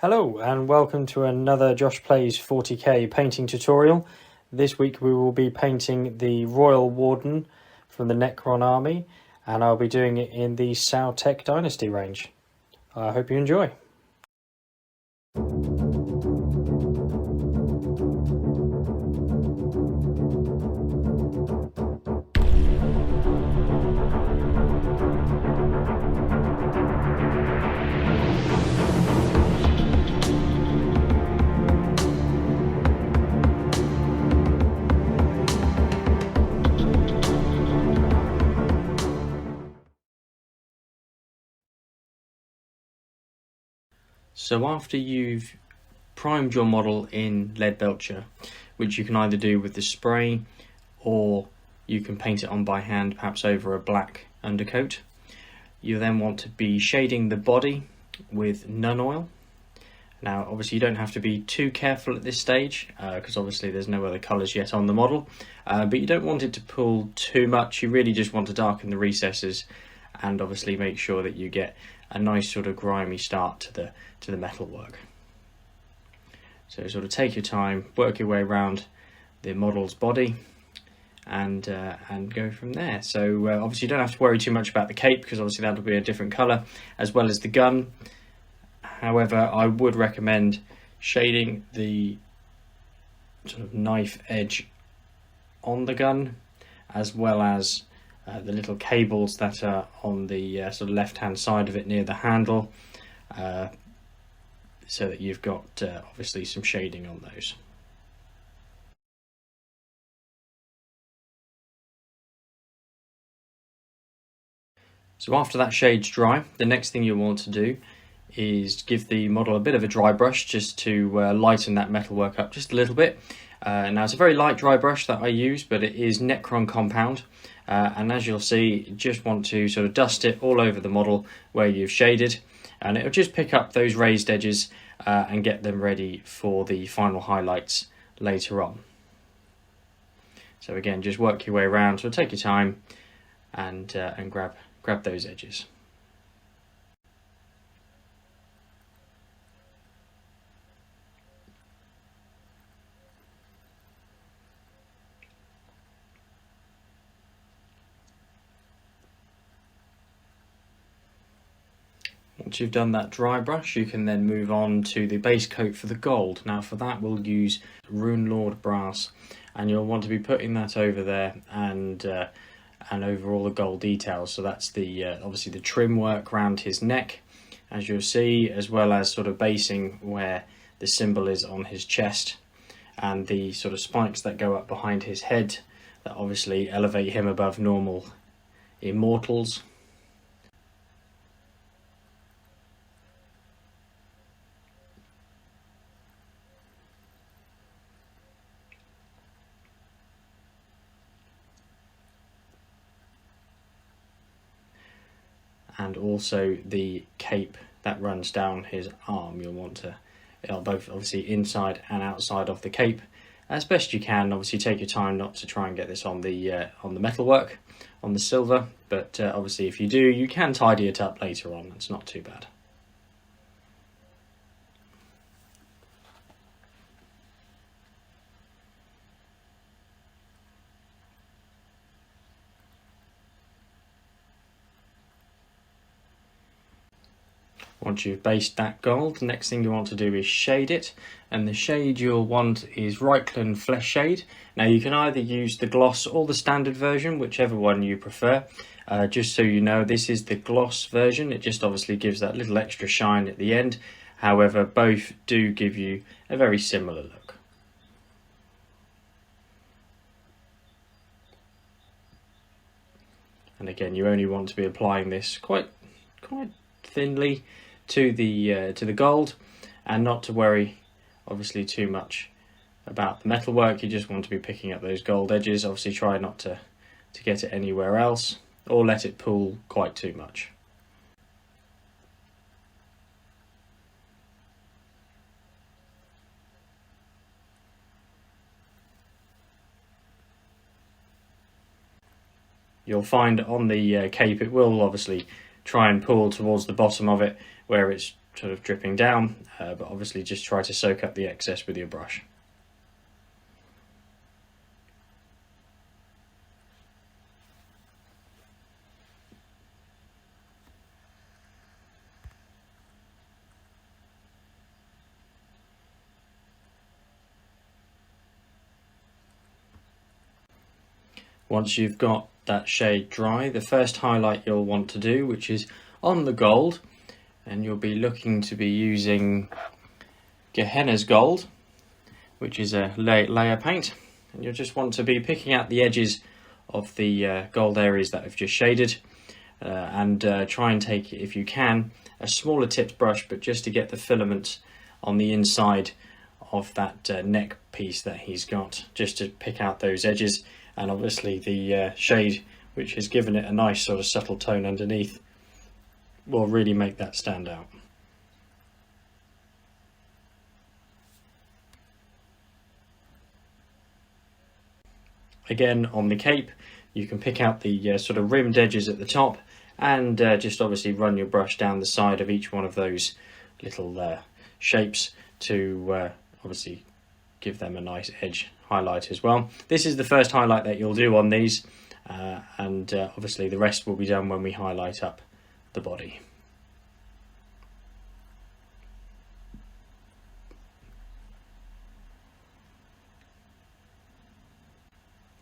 Hello and welcome to another Josh Plays 40k painting tutorial. This week we will be painting the Royal Warden from the Necron army, and I'll be doing it in the Sautekh Dynasty range. I hope you enjoy. So after you've primed your model in lead belcher, which you can either do with the spray or you can paint it on by hand, perhaps over a black undercoat, you then want to be shading the body with nun oil. Now obviously you don't have to be too careful at this stage because obviously there's no other colours yet on the model, but you don't want it to pull too much. You really just want to darken the recesses and obviously make sure that you get a nice sort of grimy start to the metalwork. So sort of take your time, work your way around the model's body and go from there. So obviously you don't have to worry too much about the cape because obviously that'll be a different colour, as well as the gun. However, I would recommend shading the sort of knife edge on the gun, as well as the little cables that are on the sort of left hand side of it near the handle, so that you've got obviously some shading on those. So after that shade's dry, the next thing you'll want to do is give the model a bit of a dry brush just to lighten that metalwork up just a little bit. Now it's a very light dry brush that I use, but it is Necron compound, and as you'll see, you just want to sort of dust it all over the model where you've shaded, and it'll just pick up those raised edges and get them ready for the final highlights later on. So again, just work your way around, so take your time and grab those edges. Once you've done that dry brush, you can then move on to the base coat for the gold. Now for that we'll use Rune Lord brass, and you'll want to be putting that over there and over all the gold details. So that's the obviously the trim work around his neck, as you'll see, as well as sort of basing where the symbol is on his chest, and the sort of spikes that go up behind his head that obviously elevate him above normal immortals. And also the cape that runs down his arm. You'll want to, both obviously inside and outside of the cape, as best you can. Obviously take your time not to try and get this on the metalwork, on the silver, but obviously if you do, you can tidy it up later on. It's not too bad. Once you've based that gold, the next thing you want to do is shade it, and the shade you'll want is Reikland Flesh Shade. Now you can either use the gloss or the standard version, whichever one you prefer. Just so you know, this is the gloss version. It just obviously gives that little extra shine at the end. However, both do give you a very similar look. And again, you only want to be applying this quite thinly to the gold, and not to worry obviously too much about the metalwork. You just want to be picking up those gold edges. Obviously try not to get it anywhere else or let it pull quite too much. You'll find on the cape it will obviously try and pull towards the bottom of it where it's sort of dripping down, but obviously just try to soak up the excess with your brush. Once you've got that shade dry, the first highlight you'll want to do, which is on the gold, and you'll be looking to be using Gehenna's Gold, which is a layer paint, and you'll just want to be picking out the edges of the gold areas that I've just shaded, and try and take, if you can, a smaller tipped brush, but just to get the filaments on the inside of that neck piece that he's got, just to pick out those edges. And obviously the shade, which has given it a nice sort of subtle tone underneath, will really make that stand out. Again, on the cape, you can pick out the sort of rimmed edges at the top, and just obviously run your brush down the side of each one of those little shapes to obviously give them a nice edge highlight as well. This is the first highlight that you'll do on these, and obviously the rest will be done when we highlight up the body.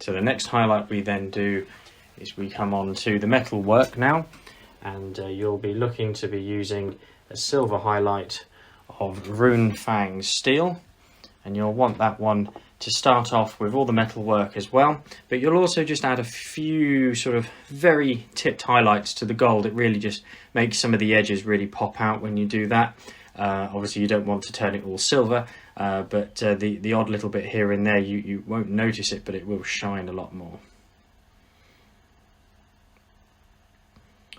So the next highlight we then do is we come on to the metal work now, and you'll be looking to be using a silver highlight of Rune Fang steel, and you'll want that one to start off with all the metal work as well, but you'll also just add a few sort of very tipped highlights to the gold. It really just makes some of the edges really pop out when you do that. Obviously you don't want to turn it all silver, but the odd little bit here and there, you won't notice it, but it will shine a lot more.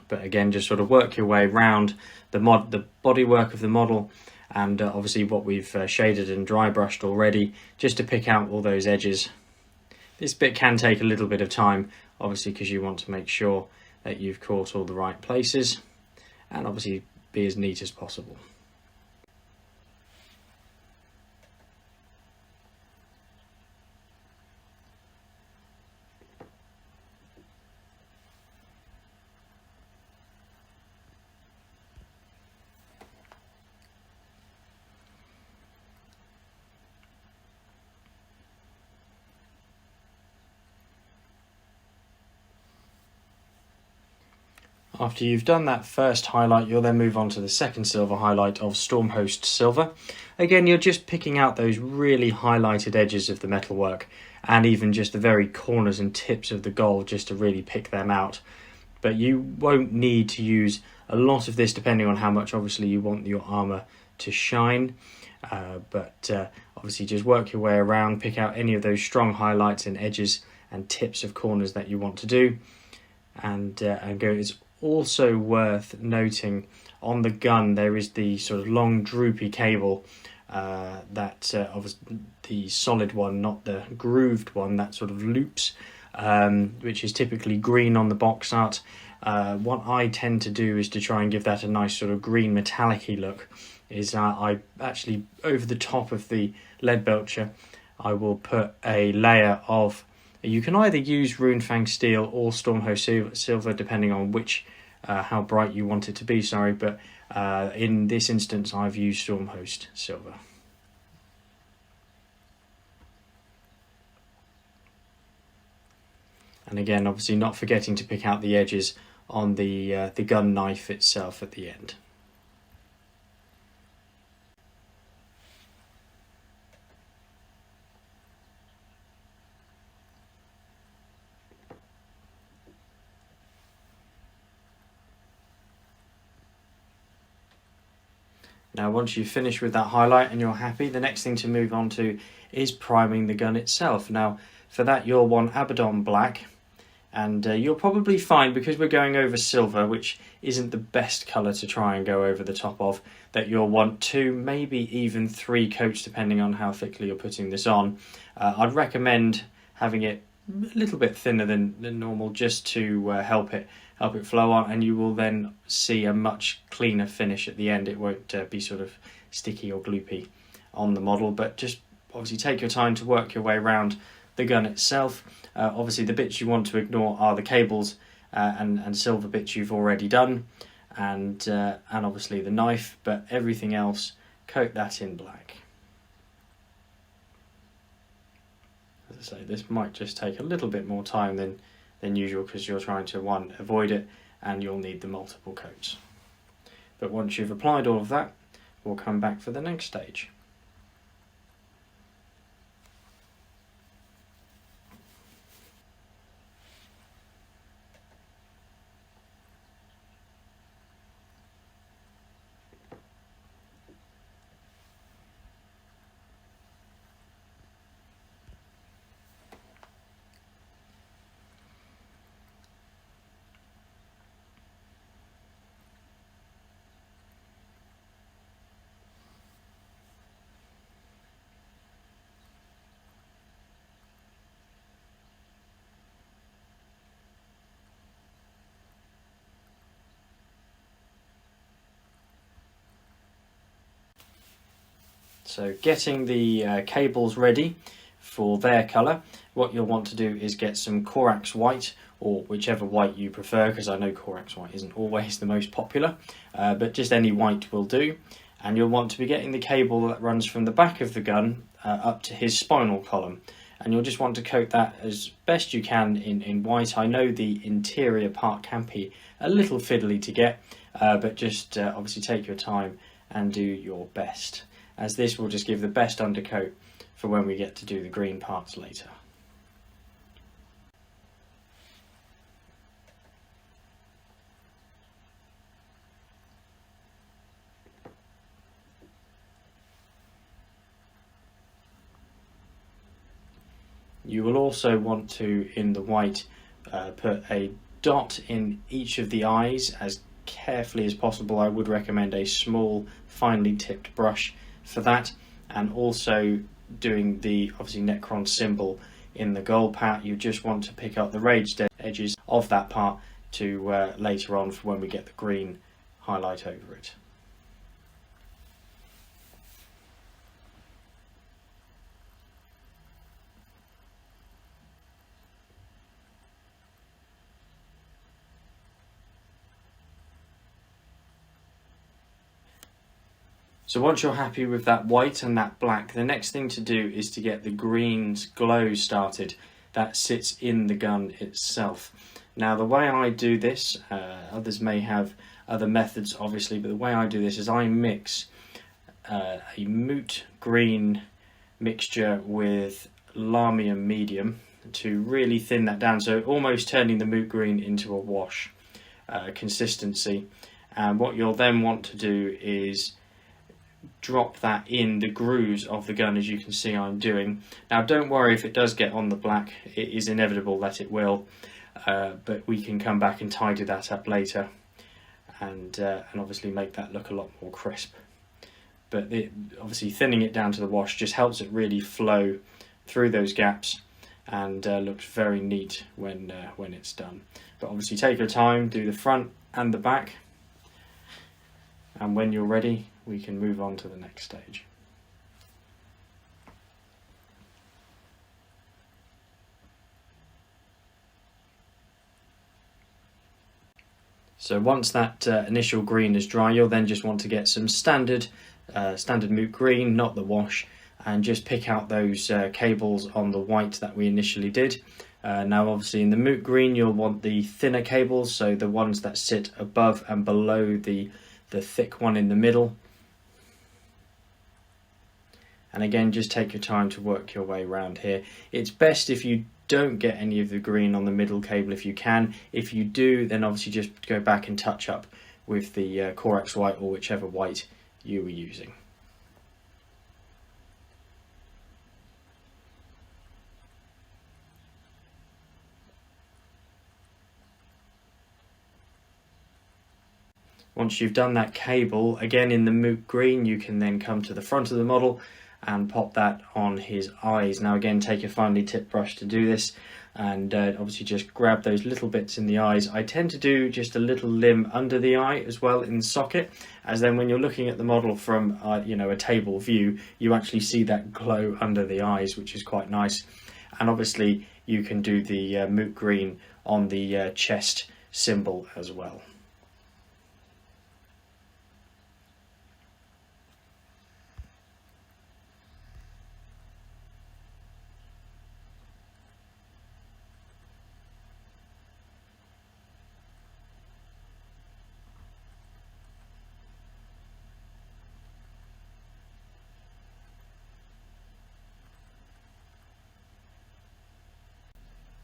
But again, just sort of work your way around the bodywork of the model, and obviously what we've shaded and dry brushed already, just to pick out all those edges. This bit can take a little bit of time, obviously, because you want to make sure that you've caught all the right places, and obviously be as neat as possible. After you've done that first highlight, you'll then move on to the second silver highlight of Stormhost Silver. Again, you're just picking out those really highlighted edges of the metalwork, and even just the very corners and tips of the gold, just to really pick them out. But you won't need to use a lot of this, depending on how much obviously you want your armour to shine. But obviously just work your way around, pick out any of those strong highlights and edges and tips of corners that you want to do, and go. It's also worth noting, on the gun there is the sort of long droopy cable, that obviously the solid one, not the grooved one, that sort of loops, which is typically green on the box art. What I tend to do is to try and give that a nice sort of green metallic-y look, is I actually, over the top of the lead belcher, I will put a layer of, you can either use Rune Fang steel or Stormhost silver, depending on which how bright you want it to be, sorry, but in this instance I've used Stormhost silver. And again, obviously not forgetting to pick out the edges on the gun knife itself at the end. Now once you've finished with that highlight and you're happy, the next thing to move on to is priming the gun itself. Now for that you'll want Abaddon Black, and you'll probably find, because we're going over silver, which isn't the best colour to try and go over the top of, that you'll want 2, maybe even 3 coats, depending on how thickly you're putting this on. I'd recommend having it a little bit thinner than normal, just to help it help it flow on, and you will then see a much cleaner finish at the end. It won't be sort of sticky or gloopy on the model, but just obviously take your time to work your way around the gun itself. Obviously the bits you want to ignore are the cables and silver bits you've already done, and obviously the knife, but everything else, coat that in black. As I say, this might just take a little bit more time than usual because you're trying to, one, avoid it, and you'll need the multiple coats. But once you've applied all of that, we'll come back for the next stage. So getting the cables ready for their colour, what you'll want to do is get some Corax white, or whichever white you prefer, because I know Corax white isn't always the most popular, but just any white will do. And you'll want to be getting the cable that runs from the back of the gun up to his spinal column. And you'll just want to coat that as best you can in white. I know the interior part can be a little fiddly to get, but just obviously take your time and do your best, as this will just give the best undercoat for when we get to do the green parts later. You will also want to, in the white, put a dot in each of the eyes as carefully as possible. I would recommend a small, finely tipped brush for that, and also doing the obviously Necron symbol in the gold part. You just want to pick up the raised edges of that part to later on for when we get the green highlight over it. So once you're happy with that white and that black, the next thing to do is to get the green's glow started. That sits in the gun itself. Now the way I do this, others may have other methods obviously, but the way I do this is I mix a moot green mixture with Lamium medium to really thin that down, so almost turning the moot green into a wash consistency. And what you'll then want to do is drop that in the grooves of the gun, as you can see I'm doing. Now don't worry if it does get on the black, it is inevitable that it will, but we can come back and tidy that up later and obviously make that look a lot more crisp. But obviously thinning it down to the wash just helps it really flow through those gaps and looks very neat when it's done. But obviously take your time, do the front and the back, and when you're ready we can move on to the next stage. So once that initial green is dry, you'll then just want to get some standard moot green, not the wash, and just pick out those cables on the white that we initially did. Now obviously in the moot green you'll want the thinner cables, so the ones that sit above and below the thick one in the middle. And again, just take your time to work your way around here. It's best if you don't get any of the green on the middle cable if you can. If you do, then obviously just go back and touch up with the Corax white or whichever white you were using. Once you've done that cable, again in the moot green, you can then come to the front of the model and pop that on his eyes. Now again, take a finely tipped brush to do this, and obviously just grab those little bits in the eyes. I tend to do just a little limb under the eye as well in the socket, as then when you're looking at the model from a table view, you actually see that glow under the eyes, which is quite nice. And obviously you can do the moot green on the chest symbol as well.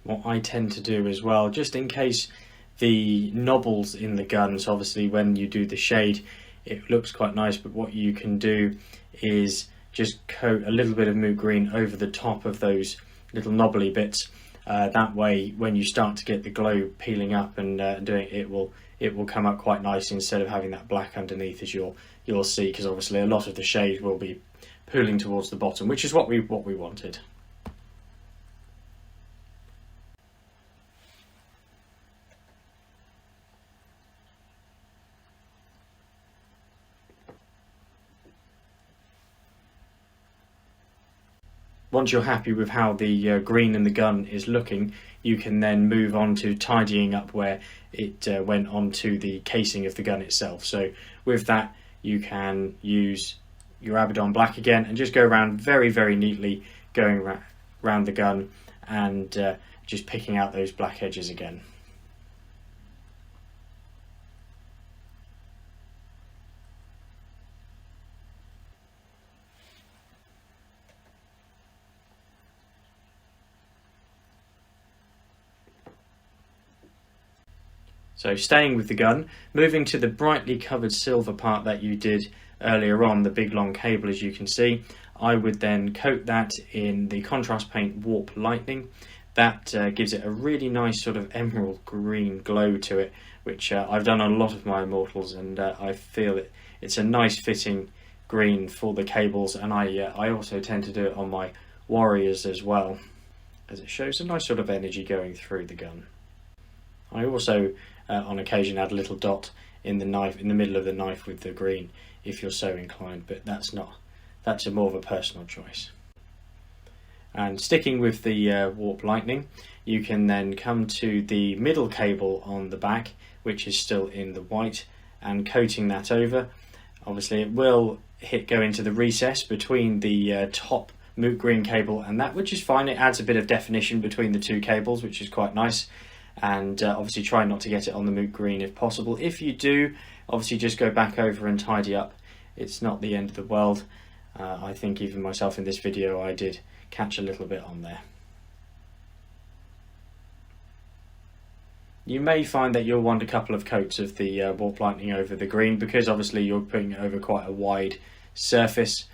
What I tend to do as well, just in case the knobbles in the gun, so obviously when you do the shade it looks quite nice, but what you can do is just coat a little bit of moot green over the top of those little knobbly bits. That way when you start to get the glow peeling up and doing it, it will come up quite nice instead of having that black underneath, as you'll see, because obviously a lot of the shade will be pooling towards the bottom, which is what we wanted. Once you're happy with how the green in the gun is looking, you can then move on to tidying up where it went onto the casing of the gun itself. So with that, you can use your Abaddon black again and just go around very, very neatly, going around the gun and just picking out those black edges again. So staying with the gun, moving to the brightly covered silver part that you did earlier on, the big long cable, as you can see, I would then coat that in the contrast paint Warp Lightning. That gives it a really nice sort of emerald green glow to it, which I've done on a lot of my Immortals, and I feel it's a nice fitting green for the cables, and I also tend to do it on my Warriors as well, as it shows a nice sort of energy going through the gun. I also on occasion add a little dot in the middle of the knife with the green if you're so inclined, but that's a more of a personal choice. And sticking with the Warp Lightning, you can then come to the middle cable on the back, which is still in the white, and coating that over. Obviously it will go into the recess between the top moot green cable and that, which is fine. It adds a bit of definition between the two cables, which is quite nice. And obviously try not to get it on the moot green if possible. If you do, obviously just go back over and tidy up. It's not the end of the world. I think even myself in this video I did catch a little bit on there. You may find that you'll want a couple of coats of the Warp Lightning over the green, because obviously you're putting it over quite a wide surface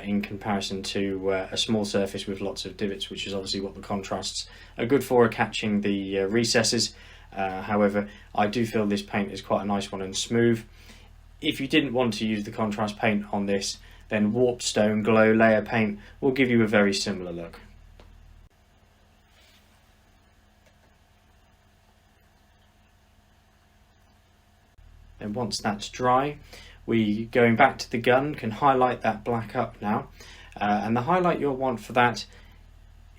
in comparison to a small surface with lots of divots, which is obviously what the contrasts are good for, catching the recesses. However, I do feel this paint is quite a nice one and smooth. If you didn't want to use the contrast paint on this, then Warped Stone Glow Layer Paint will give you a very similar look. And once that's dry, we, going back to the gun, can highlight that black up now. And the highlight you'll want for that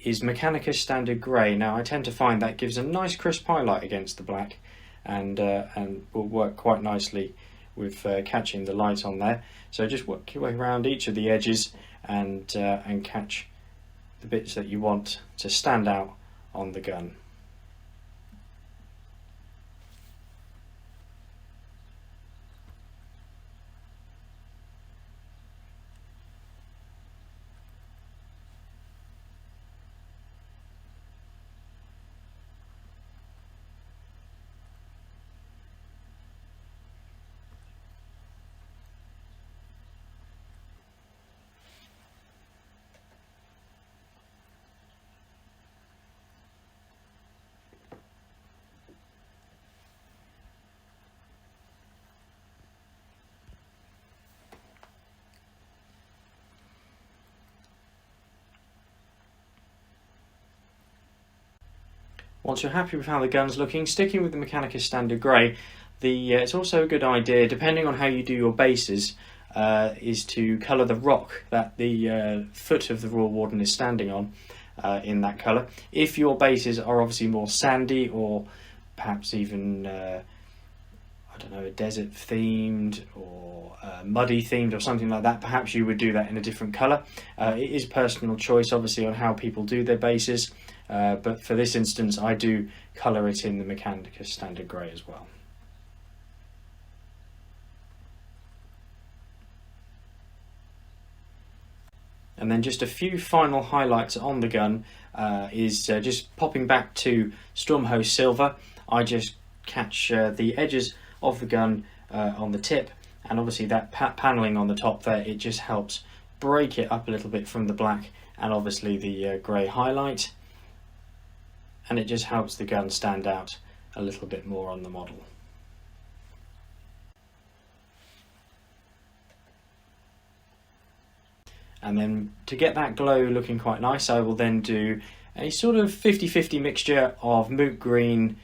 is Mechanicus Standard Grey. Now I tend to find that gives a nice crisp highlight against the black, and will work quite nicely with catching the light on there. So just work your way around each of the edges and catch the bits that you want to stand out on the gun. Once you're happy with how the gun's looking, sticking with the Mechanicus Standard Grey, it's also a good idea, depending on how you do your bases, is to colour the rock that the foot of the Royal Warden is standing on in that colour. If your bases are obviously more sandy, or perhaps even I don't know, a desert themed or muddy themed or something like that, perhaps you would do that in a different colour. It is personal choice obviously on how people do their bases, but for this instance I do colour it in the Mechanicus Standard Grey as well. And then just a few final highlights on the gun is just popping back to Stormhost Silver. I just catch the edges of the gun on the tip, and obviously that panelling on the top there, it just helps break it up a little bit from the black and obviously the grey highlight, and it just helps the gun stand out a little bit more on the model. And then to get that glow looking quite nice, I will then do a sort of 50-50 mixture of moot green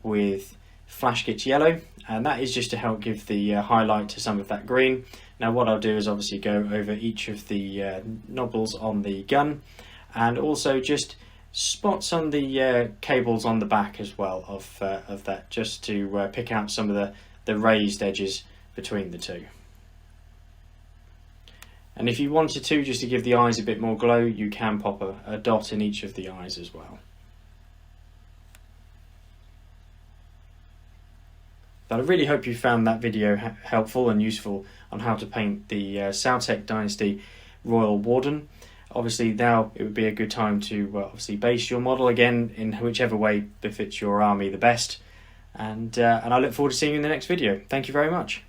with flashkits yellow, and that is just to help give the highlight to some of that green. Now what I'll do is obviously go over each of the knobbles on the gun, and also just spots on the cables on the back as well of that, just to pick out some of the raised edges between the two. And if you wanted to, just to give the eyes a bit more glow, you can pop a dot in each of the eyes as well. But I really hope you found that video helpful and useful on how to paint the Sautekh Dynasty Royal Warden. Obviously now it would be a good time to obviously base your model again in whichever way befits your army the best. And I look forward to seeing you in the next video. Thank you very much.